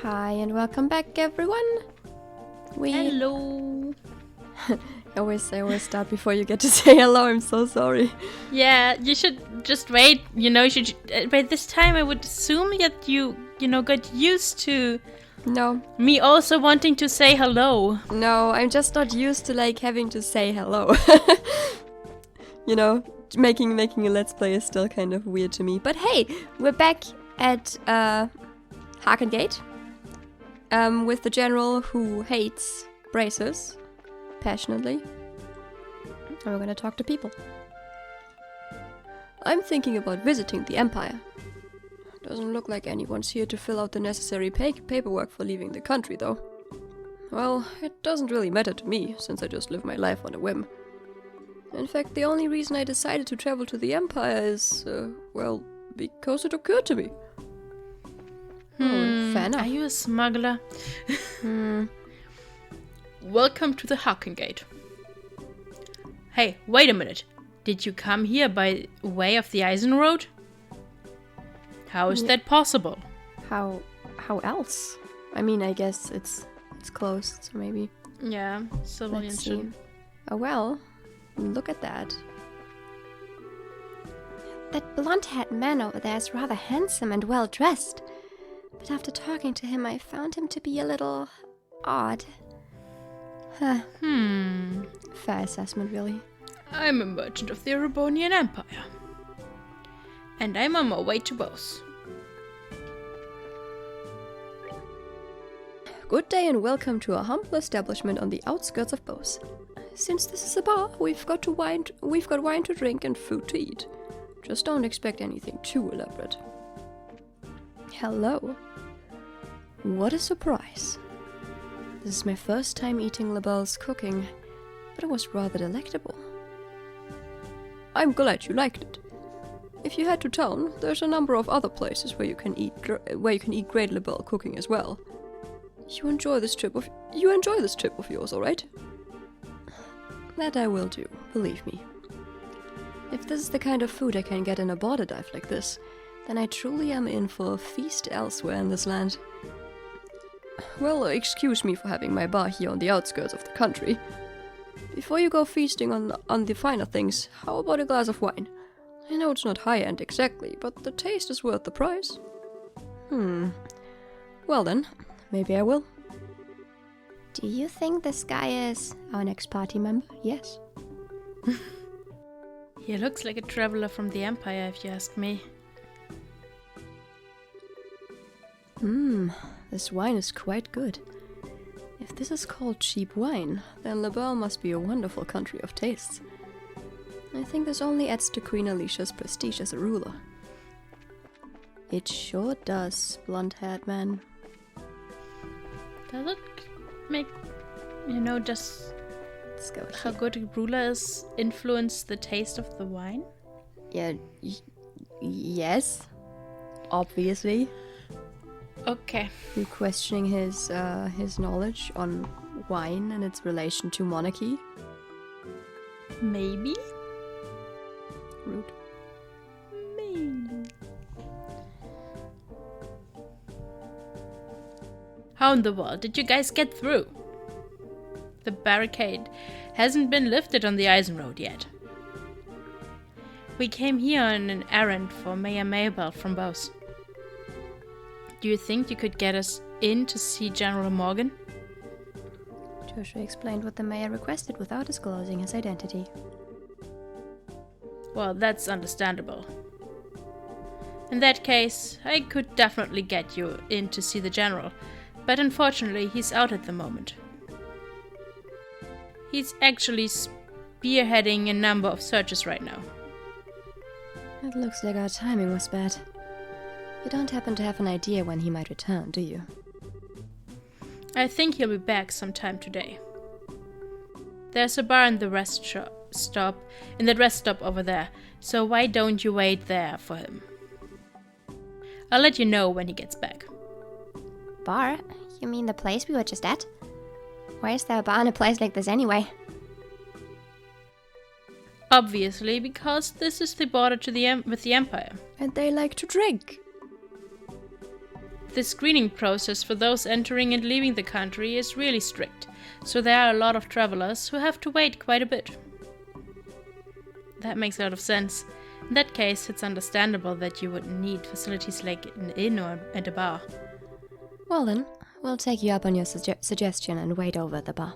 Hi and welcome back, everyone. Hello. I always start before you get to say hello. I'm so sorry. Yeah, you should just wait. You should. By this time, I would assume that you got used to No, me also wanting to say hello. no, I'm just not used to having to say hello. Making a let's play is still kind of weird to me. But hey, we're back at Harkengate with the general who hates braces passionately. And we're gonna talk to people. I'm thinking about visiting the Empire. Doesn't look like anyone's here to fill out the necessary paperwork for leaving the country, though. Well, it doesn't really matter to me, since I just live my life on a whim. In fact, the only reason I decided to travel to the Empire is, because it occurred to me. Fair enough. Are you a smuggler? Welcome to the Harkengate. Hey, wait a minute. Did you come here by way of the Eisen Road? How is that possible? How else? I mean, I guess it's closed, so maybe. Yeah, civilian Let's see. shit. Oh well, look at that. That blonde-haired man over there is rather handsome and well-dressed. But after talking to him, I found him to be a little odd. Huh. Fair assessment, really. I'm a merchant of the Erebonian Empire. And I'm on my way to Bose. Good day and welcome to a humble establishment on the outskirts of Bose. Since this is a bar, we've got wine to drink and food to eat. Just don't expect anything too elaborate. Hello. What a surprise. This is my first time eating Labelle's cooking, but it was rather delectable. I'm glad you liked it. If you head to town, there's a number of other places where you can eat great Labelle cooking as well. You enjoy this trip of yours, all right? That I will do, believe me. If this is the kind of food I can get in a border dive like this, then I truly am in for a feast elsewhere in this land. Well, excuse me for having my bar here on the outskirts of the country. Before you go feasting on the finer things, how about a glass of wine? I know it's not high-end exactly, but the taste is worth the price. Well then, maybe I will. Do you think this guy is our next party member? Yes. He looks like a traveler from the Empire, if you ask me. This wine is quite good. If this is called cheap wine, then Labelle must be a wonderful country of tastes. I think this only adds to Queen Alicia's prestige as a ruler. It sure does, blonde-haired man. Does it make, just Let's go how here. good a ruler is influence the taste of the wine? Yeah, yes. Obviously. Okay. You questioning his knowledge on wine and its relation to monarchy? Maybe? Rude. Maybe. How in the world did you guys get through? The barricade hasn't been lifted on the Eisen Road yet. We came here on an errand for Mayor Maybell from Bose. Do you think you could get us in to see General Morgan? Joshua explained what the mayor requested without disclosing his identity. Well, that's understandable. In that case, I could definitely get you in to see the General, but unfortunately he's out at the moment. He's actually spearheading a number of searches right now. It looks like our timing was bad. You don't happen to have an idea when he might return, do you? I think he'll be back sometime today. There's a bar in the rest stop over there, so why don't you wait there for him? I'll let you know when he gets back. Bar? You mean the place we were just at? Why is there a bar in a place like this anyway? Obviously, because this is the border to with the Empire. And they like to drink. The screening process for those entering and leaving the country is really strict, so there are a lot of travelers who have to wait quite a bit. That makes a lot of sense. In that case, it's understandable that you would need facilities like an inn and a bar. Well then, we'll take you up on your suggestion and wait over at the bar.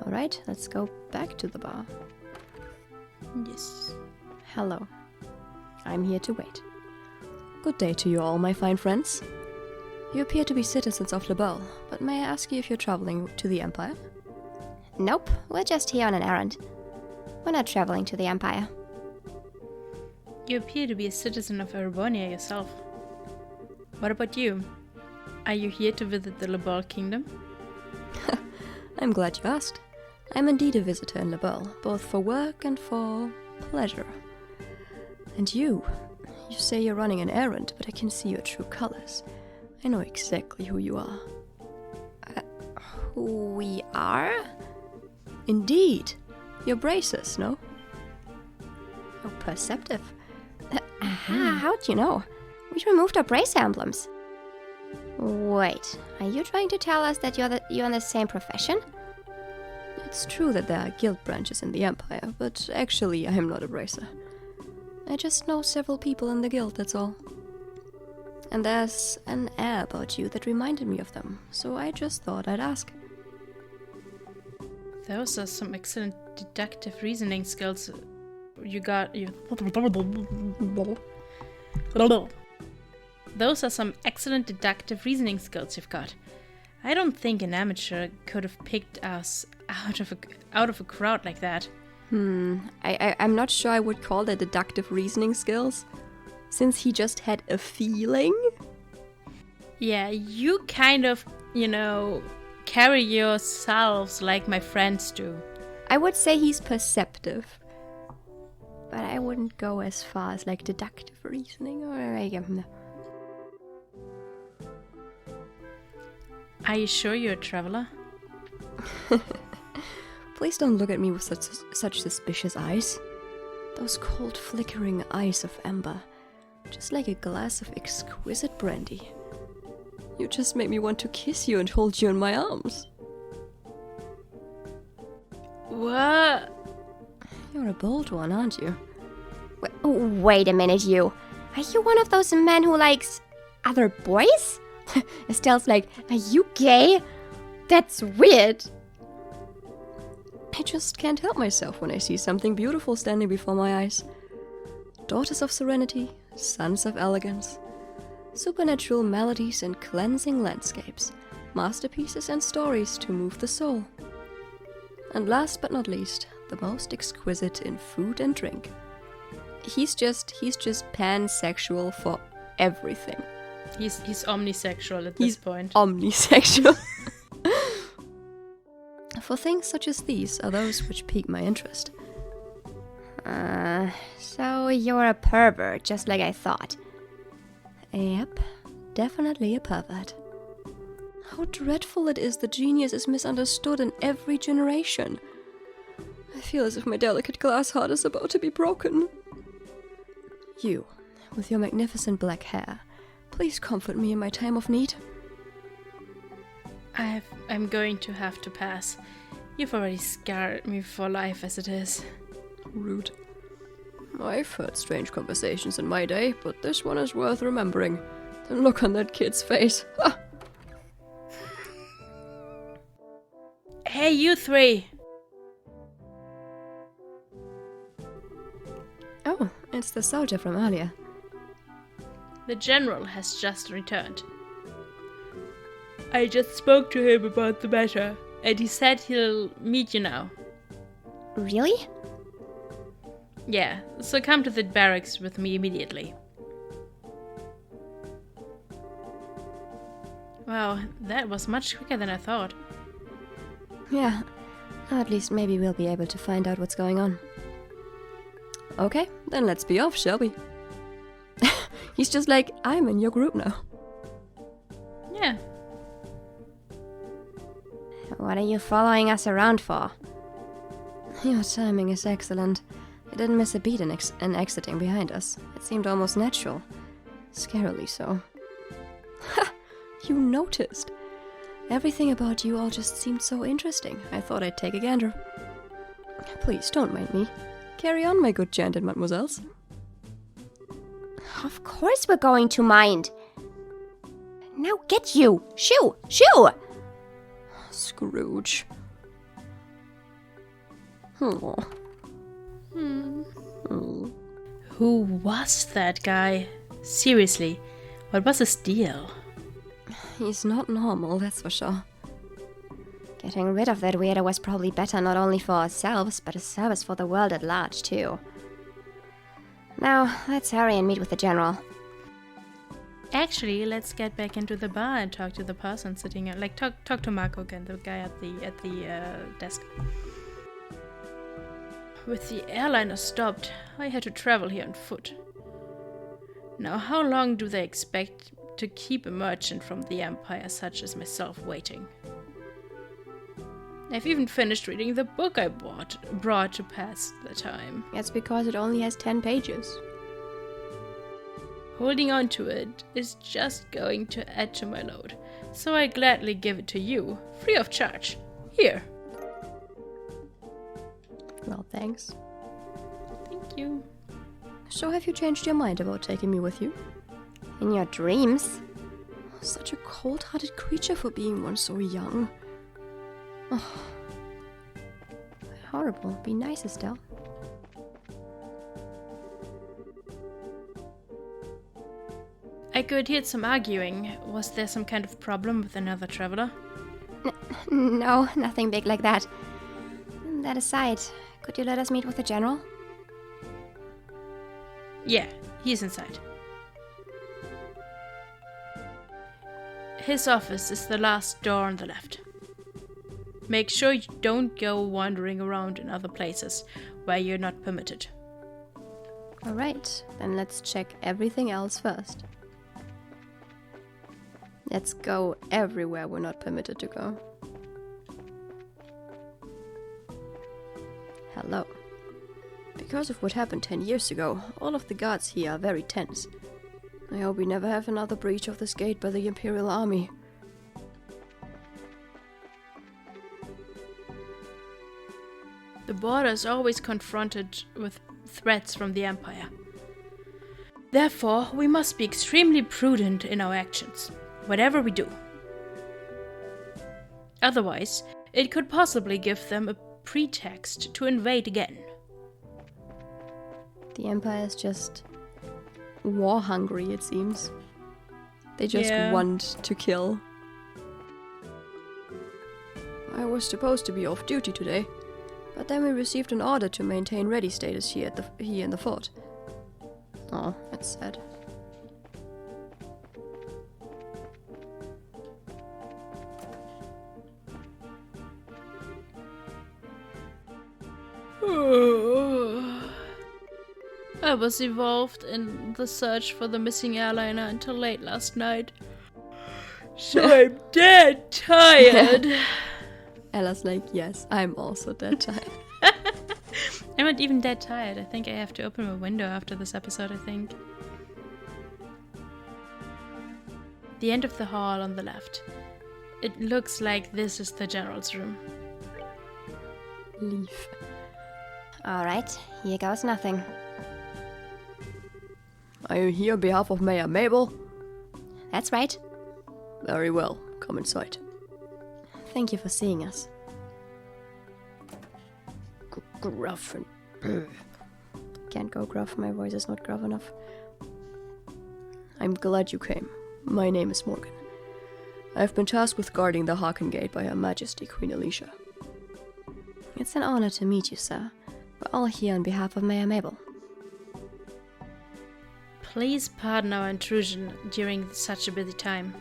Alright, let's go back to the bar. Yes. Hello. I'm here to wait. Good day to you all, my fine friends. You appear to be citizens of Lebel, but may I ask you if you're traveling to the Empire? Nope, we're just here on an errand. We're not traveling to the Empire. You appear to be a citizen of Erebonia yourself. What about you? Are you here to visit the Lebel Kingdom? I'm glad you asked. I'm indeed a visitor in Lebel, both for work and for pleasure. And you say you're running an errand, but I can see your true colors. I know exactly who you are. Who we are? Indeed. You're bracers, no? Oh, perceptive. How'd you know? We removed our brace emblems. Wait, are you trying to tell us that you're in the same profession? It's true that there are guild branches in the Empire, but actually I'm not a bracer. I just know several people in the guild, that's all. And there's an air about you that reminded me of them, so I just thought I'd ask. Those are some excellent deductive reasoning skills you got. Those are some excellent deductive reasoning skills you've got. I don't think an amateur could have picked us out of a crowd like that. I'm not sure I would call that deductive reasoning skills, since he just had a feeling. Yeah, you kind of, carry yourselves like my friends do. I would say he's perceptive, but I wouldn't go as far as like deductive reasoning or Are you sure you're a traveler? Please don't look at me with such suspicious eyes. Those cold flickering eyes of amber, just like a glass of exquisite brandy. You just make me want to kiss you and hold you in my arms. What? You're a bold one, aren't you? Wait a minute, you. Are you one of those men who likes other boys? Estelle's like, are you gay? That's weird. I just can't help myself when I see something beautiful standing before my eyes. Daughters of serenity, sons of elegance, supernatural melodies and cleansing landscapes, masterpieces and stories to move the soul. And last but not least, the most exquisite in food and drink. He's just pansexual for everything. He's omnisexual at this point. Omnisexual. For things such as these are those which pique my interest. So you're a pervert, just like I thought. Yep, definitely a pervert. How dreadful it is that genius is misunderstood in every generation. I feel as if my delicate glass heart is about to be broken. You, with your magnificent black hair, please comfort me in my time of need. I'm going to have to pass. You've already scarred me for life as it is. Rude. I've heard strange conversations in my day, but this one is worth remembering. The look on that kid's face. Ha! Hey, you three! Oh, it's the soldier from earlier. The general has just returned. I just spoke to him about the matter, and he said he'll meet you now. Really? Yeah, so come to the barracks with me immediately. Wow, that was much quicker than I thought. Yeah, at least maybe we'll be able to find out what's going on. Okay, then let's be off, shall we? He's just like, I'm in your group now. Yeah. What are you following us around for? Your timing is excellent. I didn't miss a beat in exiting behind us. It seemed almost natural. Scarily so. Ha! You noticed. Everything about you all just seemed so interesting. I thought I'd take a gander. Please, don't mind me. Carry on, my good gent and mademoiselles. Of course we're going to mind. Now get you! Shoo! Shoo! Scrooge. Oh. Oh. Who was that guy? Seriously, what was his deal? He's not normal, that's for sure. Getting rid of that weirdo was probably better not only for ourselves, but a service for the world at large, too. Now, let's hurry and meet with the general. Actually, let's get back into the bar and talk to the person sitting at, talk to Marco again, the guy at the desk. With the airliner stopped, I had to travel here on foot. Now, how long do they expect to keep a merchant from the Empire such as myself waiting? I've even finished reading the book I brought to pass the time. That's because it only has 10 pages. Holding on to it is just going to add to my load, so I gladly give it to you, free of charge. Here. Well, thanks. Thank you. So have you changed your mind about taking me with you? In your dreams? Such a cold-hearted creature for being one so young. Oh. Horrible. Be nice, Estelle. I could hear some arguing. Was there some kind of problem with another traveler? No, nothing big like that. That aside, could you let us meet with the general? Yeah, he's inside. His office is the last door on the left. Make sure you don't go wandering around in other places where you're not permitted. Alright, then let's check everything else first. Let's go everywhere we're not permitted to go. Hello. Because of what happened 10 years ago, all of the guards here are very tense. I hope we never have another breach of this gate by the Imperial Army. The border is always confronted with threats from the Empire. Therefore, we must be extremely prudent in our actions, whatever we do. Otherwise, it could possibly give them a pretext to invade again. The Empire is just war-hungry, it seems. They just want to kill. I was supposed to be off duty today, but then we received an order to maintain ready status here in the fort. Oh, that's sad. I was involved in the search for the missing airliner until late last night. So I'm dead tired. Ella's like, yes, I'm also dead tired. I'm not even dead tired. I think I have to open my window after this episode, I think. The end of the hall on the left. It looks like this is the general's room. Leave. Alright, here goes nothing. Are you here on behalf of Mayor Mabel? That's right. Very well. Come inside. Thank you for seeing us. Gruff and... Can't go gruff, my voice is not gruff enough. I'm glad you came. My name is Morgan. I've been tasked with guarding the Harken Gate by Her Majesty Queen Alicia. It's an honor to meet you, sir. We're all here on behalf of Mayor Mabel. Please pardon our intrusion during such a busy time.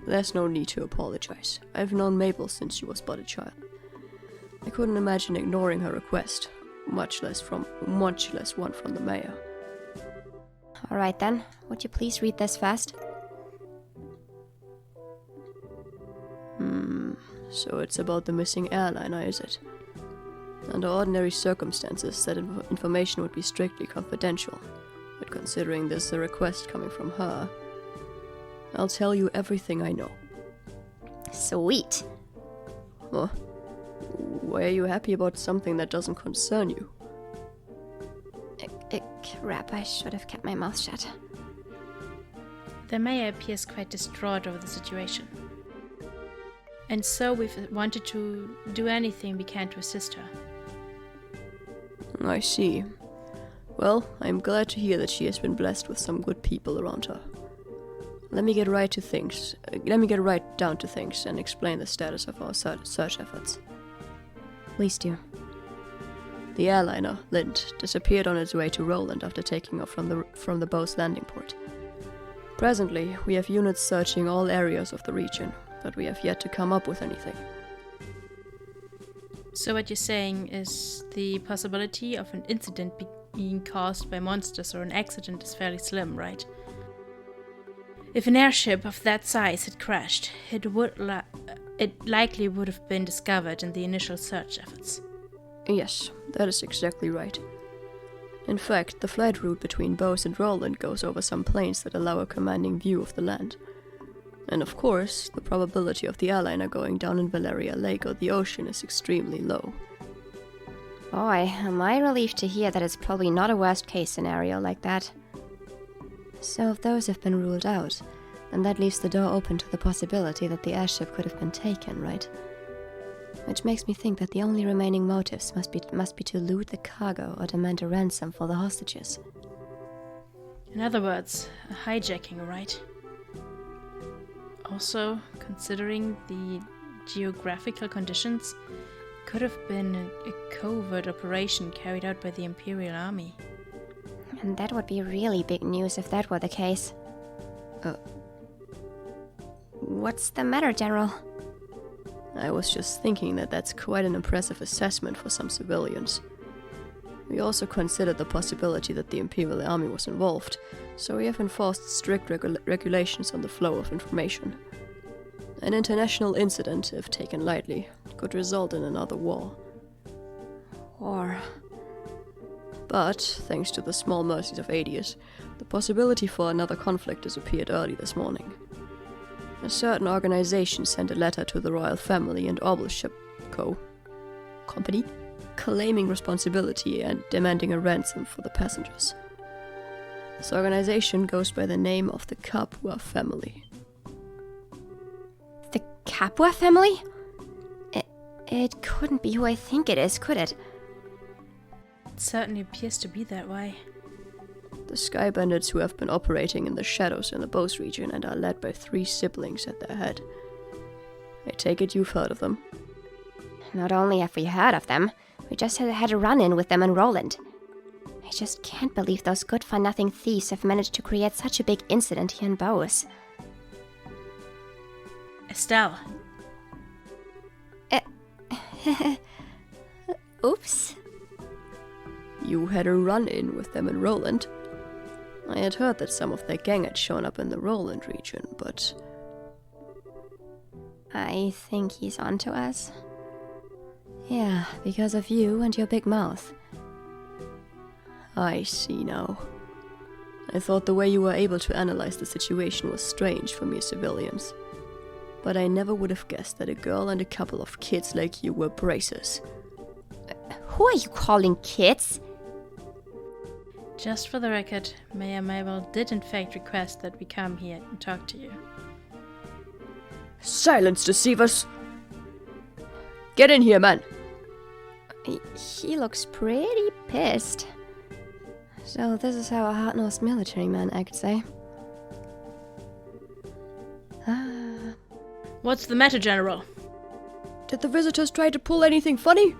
There's no need to apologize. I've known Mabel since she was but a child. I couldn't imagine ignoring her request, much less one from the mayor. Alright then, would you please read this first? So it's about the missing airliner, is it? Under ordinary circumstances, that information would be strictly confidential. but considering this is a request coming from her, I'll tell you everything I know. Sweet. Well, why are you happy about something that doesn't concern you? Crap, I should have kept my mouth shut. The mayor appears quite distraught over the situation. And so we've wanted to do anything we can to assist her. I see. Well, I'm glad to hear that she has been blessed with some good people around her. Let me get right down to things and explain the status of our search efforts. Please do. The airliner, Lind, disappeared on its way to Roland after taking off from the boat's landing port. Presently, we have units searching all areas of the region, but we have yet to come up with anything. So what you're saying is the possibility of an incident being caused by monsters or an accident is fairly slim, right? If an airship of that size had crashed, it likely would have been discovered in the initial search efforts. Yes, that is exactly right. In fact, the flight route between Bose and Roland goes over some plains that allow a commanding view of the land. And of course, the probability of the airliner going down in Valeria Lake or the ocean is extremely low. Boy, am I relieved to hear that it's probably not a worst-case scenario like that. So if those have been ruled out, then that leaves the door open to the possibility that the airship could have been taken, right? Which makes me think that the only remaining motives must be to loot the cargo or demand a ransom for the hostages. In other words, a hijacking, right? Also, considering the geographical conditions, could have been a covert operation carried out by the Imperial Army. And that would be really big news if that were the case. What's the matter, General? I was just thinking that that's quite an impressive assessment for some civilians. We also considered the possibility that the Imperial Army was involved, so we have enforced strict regulations on the flow of information. An international incident, if taken lightly, could result in another war. War. But, thanks to the small mercies of Adius, the possibility for another conflict disappeared early this morning. A certain organization sent a letter to the royal family and Orbital Ship Company, claiming responsibility and demanding a ransom for the passengers. This organization goes by the name of the Capua family. The Capua family? It couldn't be who I think it is, could it? It certainly appears to be that way. The Sky Bandits who have been operating in the shadows in the Bose region and are led by 3 siblings at their head. I take it you've heard of them. Not only have we heard of them, we just had a run-in with them in Roland. I just can't believe those good-for-nothing thieves have managed to create such a big incident here in Bose. Estelle. Oops. You had a run-in with them in Roland? I had heard that some of their gang had shown up in the Roland region, but... I think he's onto us. Yeah, because of you and your big mouth. I see now. I thought the way you were able to analyze the situation was strange for mere civilians. But I never would have guessed that a girl and a couple of kids like you were bracers. Who are you calling kids? Just for the record, Mayor Mabel did in fact request that we come here and talk to you. Silence, deceivers! Get in here, man! He looks pretty pissed. So this is how a hard-nosed military man acts, eh? What's the matter, General? Did the visitors try to pull anything funny?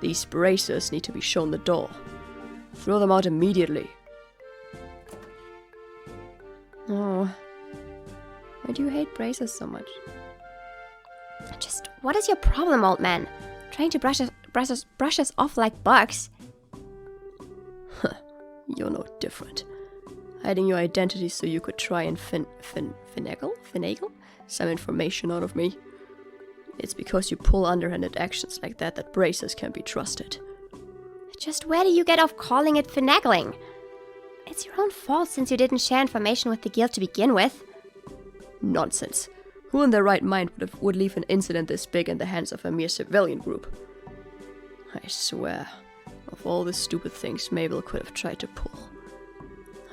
These bracers need to be shown the door. Throw them out immediately. Oh. Why do you hate bracers so much? Just, what is your problem, old man? Trying to brush us off like bugs? You're no different. Hiding your identity so you could try and finagle some information out of me. It's because you pull underhanded actions like that bracers can be trusted. Just where do you get off calling it finagling? It's your own fault since you didn't share information with the guild to begin with. Nonsense. Who in their right mind would leave an incident this big in the hands of a mere civilian group? I swear, of all the stupid things Mabel could have tried to pull,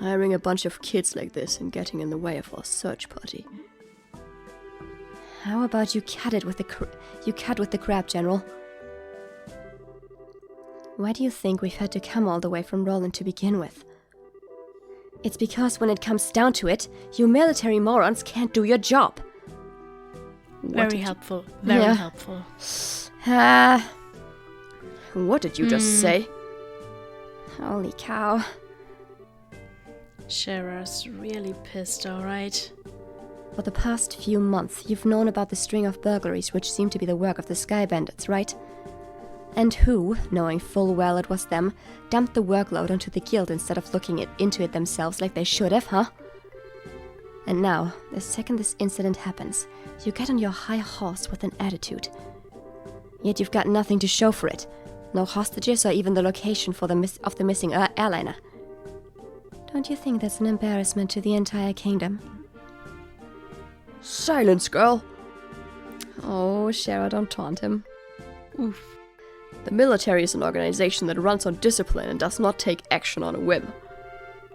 hiring a bunch of kids like this and getting in the way of our search party. How about you cut with the crap, General? Why do you think we've had to come all the way from Roland to begin with? It's because when it comes down to it, you military morons can't do your job. Very helpful. Very helpful. What did you just say? Holy cow. Shara's really pissed, alright. For the past few months, you've known about the string of burglaries which seem to be the work of the Sky Bandits, right? And who, knowing full well it was them, dumped the workload onto the guild instead of looking into it themselves like they should have, huh? And now, the second this incident happens, you get on your high horse with an attitude. Yet you've got nothing to show for it. No hostages or even the location for the missing airliner. Don't you think that's an embarrassment to the entire kingdom? Silence, girl! Oh, Shara, don't taunt him. Oof. The military is an organization that runs on discipline and does not take action on a whim.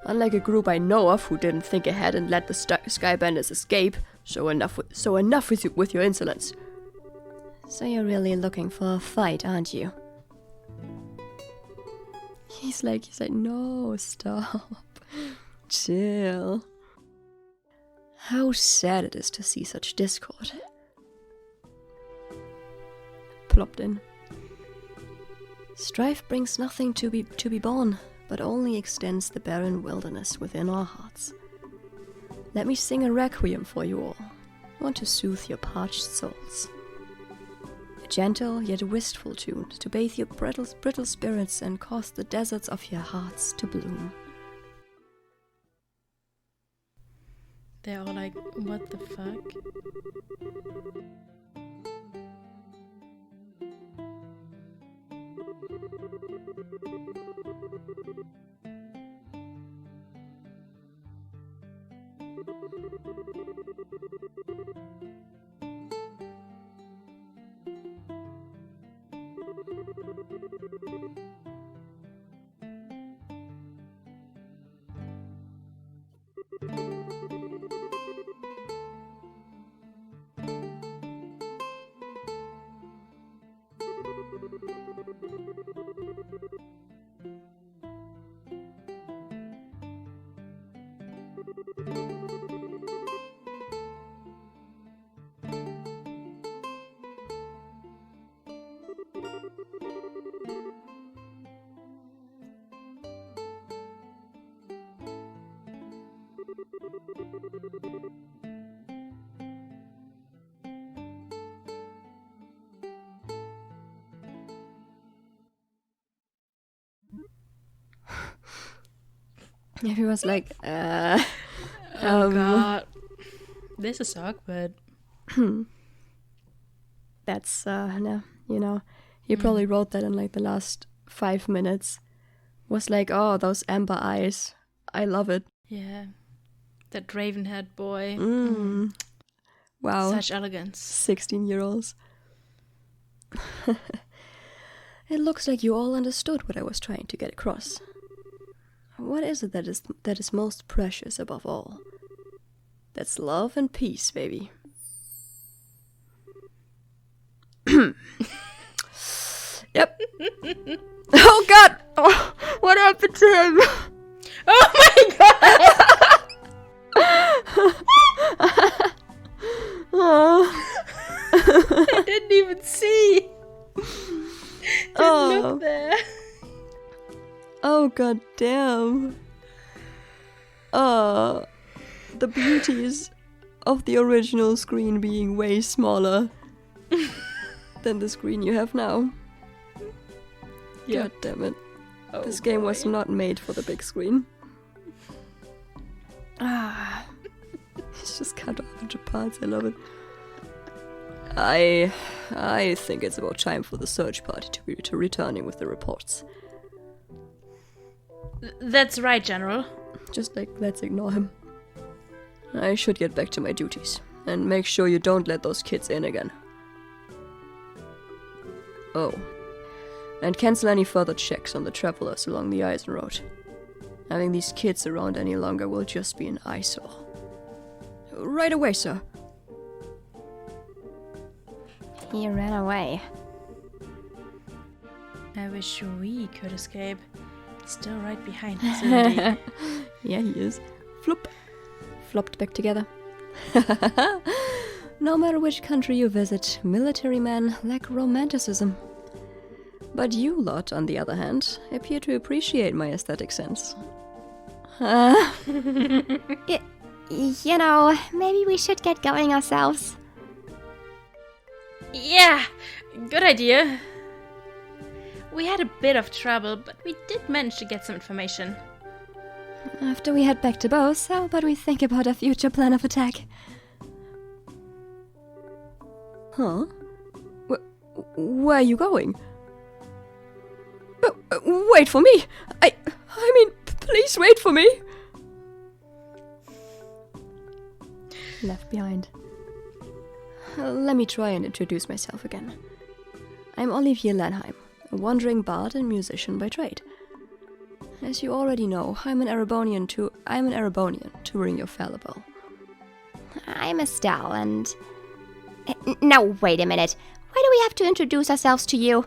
Unlike a group I know of who didn't think ahead and let the Sky Bandits escape, so enough with your insolence. So you're really looking for a fight, aren't you? He's like, no, stop. Chill. How sad it is to see such discord. Plopped in. Strife brings nothing to be born, but only extends the barren wilderness within our hearts. Let me sing a requiem for you all. I want to soothe your parched souls. A gentle yet wistful tune to bathe your brittle spirits and cause the deserts of your hearts to bloom. They're all like, what the fuck? Everyone's like, Oh god. This is awkward. That's, no, you know, he probably wrote that in like the last 5 minutes. Was like, oh, those amber eyes. I love it. Yeah. That raven-haired boy. Wow. Such elegance. 16-year-olds. It looks like you all understood what I was trying to get across. What is it that is most precious above all? That's love and peace, baby. Yep. Oh god! Oh, what happened to him? Oh my god! Oh. I didn't even see. Didn't look there. Oh god damn. The beauties of the original screen being way smaller than the screen you have now. Yep. God damn it. Oh This game boy. was not made for the big screen. It's just cut off into parts. I love it. I think it's about time for the search party to be returning with the reports. That's right, General. Just let's ignore him. I should get back to my duties, and make sure you don't let those kids in again. Oh. And cancel any further checks on the travelers along the Eisen Road. Having these kids around any longer will just be an eyesore. Right away, sir. He ran away. I wish we could escape. He's still right behind us, isn't he? Yeah, he is. Flop. Flopped back together. No matter which country you visit, military men lack romanticism. But you lot, on the other hand, appear to appreciate my aesthetic sense. You know, maybe we should get going ourselves. Yeah, good idea. We had a bit of trouble, but we did manage to get some information. After we head back to Bose, how about we think about a future plan of attack? Huh? Where are you going? Wait for me! I mean, please wait for me! Left behind. Let me try and introduce myself again. I'm Olivier Lanheim, a wandering bard and musician by trade. As you already know, I'm an Erebonian touring your fallible. I'm Estelle, and... Now, wait a minute. Why do we have to introduce ourselves to you?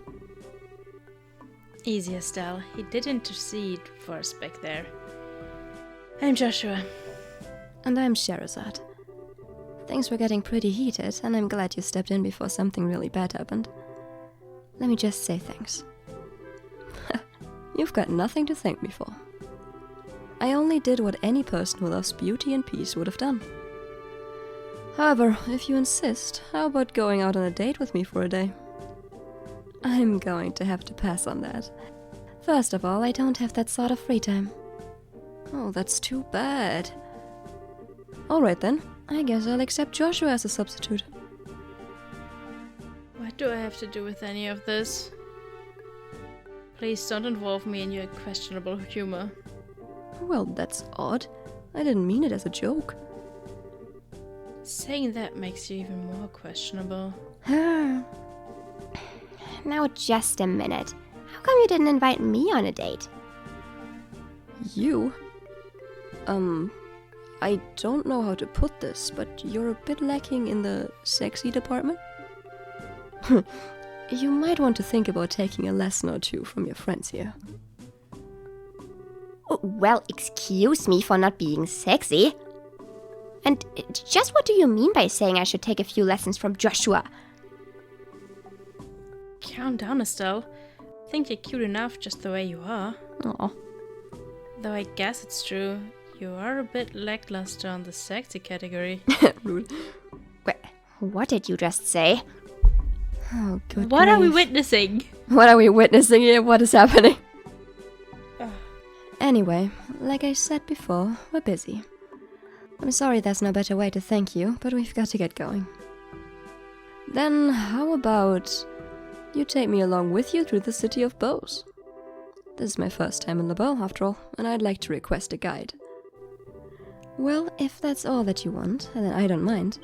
Easy, Estelle. He did intercede for us back there. I'm Joshua. And I'm Sherazad. Things were getting pretty heated, and I'm glad you stepped in before something really bad happened. Let me just say thanks. You've got nothing to thank me for. I only did what any person who loves beauty and peace would have done. However, if you insist, how about going out on a date with me for a day? I'm going to have to pass on that. First of all, I don't have that sort of free time. Oh, that's too bad. Alright then, I guess I'll accept Joshua as a substitute. What do I have to do with any of this? Please don't involve me in your questionable humor. Well, that's odd. I didn't mean it as a joke. Saying that makes you even more questionable. Now, just a minute. How come you didn't invite me on a date? You? I don't know how to put this, but you're a bit lacking in the sexy department. You might want to think about taking a lesson or two from your friends here. Oh, well, excuse me for not being sexy. And just what do you mean by saying I should take a few lessons from Joshua? Calm down, Estelle. I think you're cute enough just the way you are. Aw. Though I guess it's true. You are a bit lackluster on the sexy category. Rude. What did you just say? Oh, good What are we grief. witnessing? What are we witnessing here? What is happening? Anyway, like I said before, we're busy. I'm sorry there's no better way to thank you, but we've got to get going. Then how about you take me along with you through the city of Bose? This is my first time in LaBelle, after all, and I'd like to request a guide. Well, if that's all that you want, then I don't mind.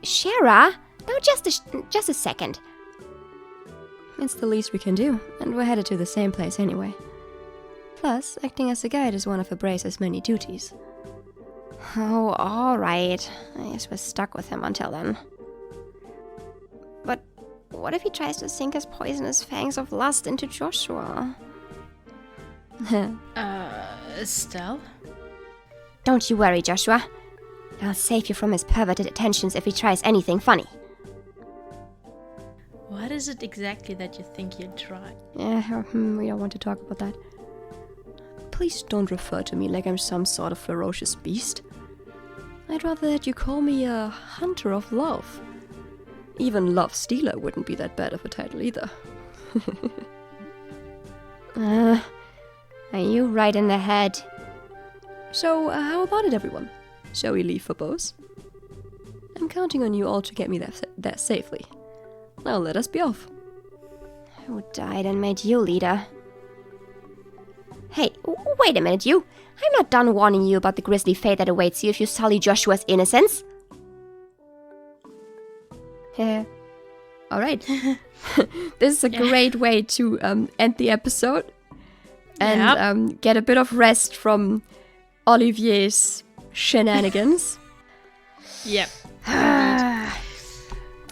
Shara? Now just a second. It's the least we can do, and we're headed to the same place anyway. Plus, acting as a guide is one of Abrace's many duties. Oh, alright. I guess we're stuck with him until then. But what if he tries to sink his poisonous fangs of lust into Joshua? Estelle? Don't you worry, Joshua. I'll save you from his perverted attentions if he tries anything funny. What is it exactly that you think he'll try? We don't want to talk about that. Please don't refer to me like I'm some sort of ferocious beast. I'd rather that you call me a hunter of love. Even love stealer wouldn't be that bad of a title either. Are you right in the head? So, how about it, everyone? Shall we leave for Bose? I'm counting on you all to get me there safely. Now let us be off. Who died and made you leader? Hey, Wait a minute, you. I'm not done warning you about the grisly fate that awaits you if you sully Joshua's innocence. All right. This is a great way to end the episode and get a bit of rest from Olivier's shenanigans. Yep.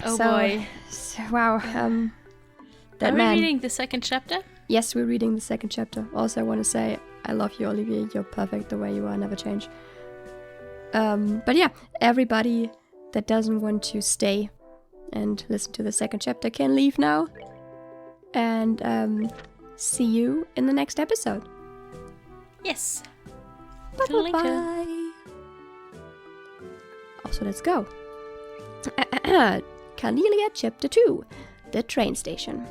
Oh So- boy. Wow. That Are we man. reading the second chapter? Yes, we're reading the second chapter. Also, I want to say I love you, Olivier. You're perfect the way you are. Never change. But yeah, everybody that doesn't want to stay and listen to the second chapter can leave now. And see you in the next episode. Yes. Bye. Also, let's go. Cornelia, Chapter 2. The train station.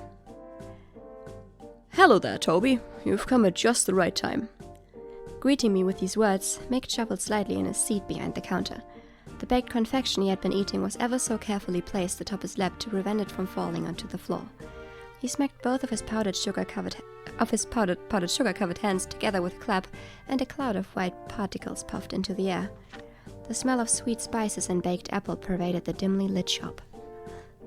Hello there, Toby. You've come at just the right time. Greeting me with these words, Mick shuffled slightly in his seat behind the counter. The baked confection he had been eating was ever so carefully placed atop his lap to prevent it from falling onto the floor. He smacked both of his powdered sugar-covered hands together with a clap, and a cloud of white particles puffed into the air. The smell of sweet spices and baked apple pervaded the dimly lit shop.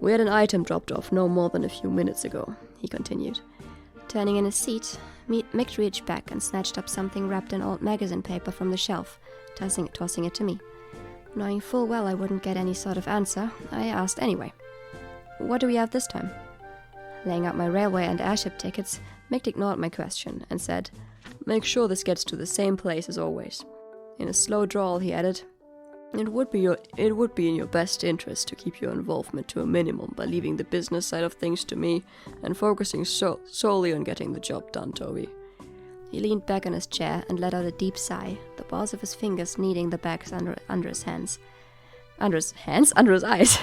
We had an item dropped off no more than a few minutes ago, he continued. Turning in his seat, Mick reached back and snatched up something wrapped in old magazine paper from the shelf, tossing it to me. Knowing full well I wouldn't get any sort of answer, I asked anyway. What do we have this time? Laying out my railway and airship tickets, Mick ignored my question and said, Make sure this gets to the same place as always. In a slow drawl, he added, It would be in your best interest to keep your involvement to a minimum by leaving the business side of things to me and focusing solely on getting the job done, Toby. He leaned back in his chair and let out a deep sigh, the balls of his fingers kneading the backs under his hands. Under his eyes.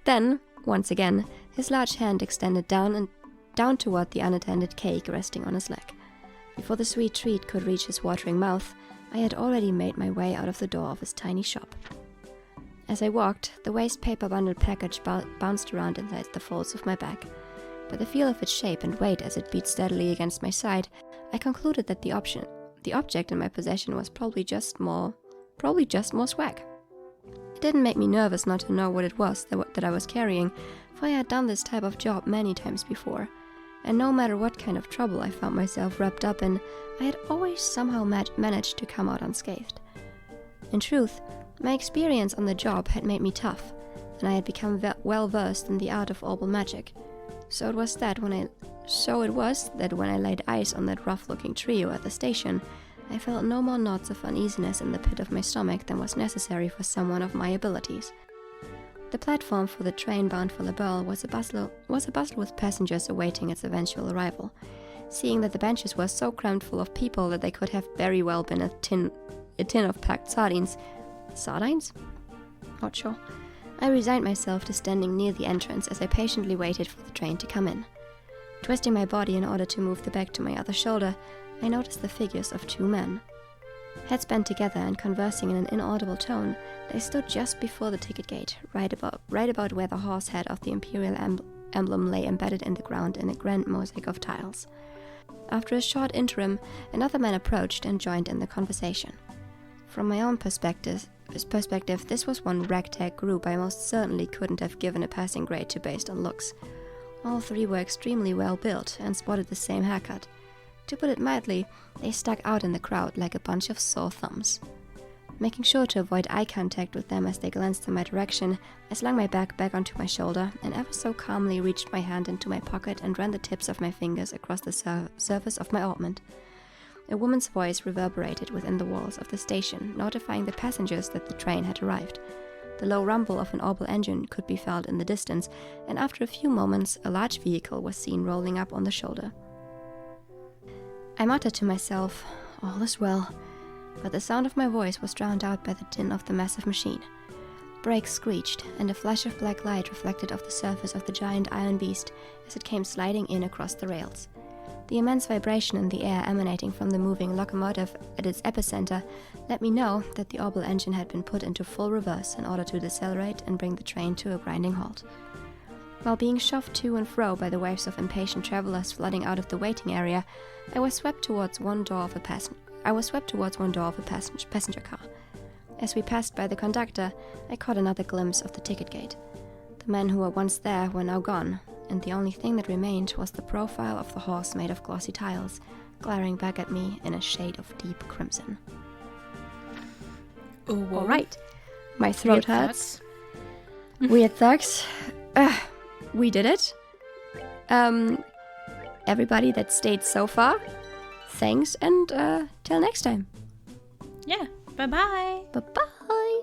Then, once again, his large hand extended down toward the unattended cake resting on his leg. Before the sweet treat could reach his watering mouth, I had already made my way out of the door of his tiny shop. As I walked, the waste paper bundle package bounced around inside the folds of my bag. By the feel of its shape and weight as it beat steadily against my side, I concluded that the object in my possession was probably just more swag. It didn't make me nervous not to know what it was that I was carrying, for I had done this type of job many times before, and no matter what kind of trouble I found myself wrapped up in, I had always somehow managed to come out unscathed. In truth, my experience on the job had made me tough, and I had become well versed in the art of orbal magic. So it was that when I laid eyes on that rough-looking trio at the station, I felt no more knots of uneasiness in the pit of my stomach than was necessary for someone of my abilities. The platform for the train bound for La Belle was a bustle with passengers awaiting its eventual arrival. Seeing that the benches were so crammed full of people that they could have very well been a tin of packed sardines. Sardines? Not sure. I resigned myself to standing near the entrance as I patiently waited for the train to come in. Twisting my body in order to move the bag to my other shoulder, I noticed the figures of two men. Heads bent together and conversing in an inaudible tone, they stood just before the ticket gate, right about where the horse head of the imperial emblem lay embedded in the ground in a grand mosaic of tiles. After a short interim, another man approached and joined in the conversation. From my own perspective, this was one ragtag group I most certainly couldn't have given a passing grade to based on looks. All three were extremely well built and sported the same haircut. To put it mildly, they stuck out in the crowd like a bunch of sore thumbs. Making sure to avoid eye contact with them as they glanced in my direction, I slung my bag back onto my shoulder and ever so calmly reached my hand into my pocket and ran the tips of my fingers across the surface of my ointment. A woman's voice reverberated within the walls of the station, notifying the passengers that the train had arrived. The low rumble of an orbal engine could be felt in the distance, and after a few moments, a large vehicle was seen rolling up on the shoulder. I muttered to myself, all is well, but the sound of my voice was drowned out by the din of the massive machine. Brakes screeched, and a flash of black light reflected off the surface of the giant iron beast as it came sliding in across the rails. The immense vibration in the air emanating from the moving locomotive at its epicenter let me know that the orbal engine had been put into full reverse in order to decelerate and bring the train to a grinding halt. While being shoved to and fro by the waves of impatient travelers flooding out of the waiting area, I was swept towards one door of a passenger car. As we passed by the conductor, I caught another glimpse of the ticket gate. The men who were once there were now gone, and the only thing that remained was the profile of the horse made of glossy tiles, glaring back at me in a shade of deep crimson. Oh, All right, my throat Weird hurts. Weird thugs. We did it. Everybody that stayed so far, thanks, and till next time. Yeah, bye-bye. Bye-bye.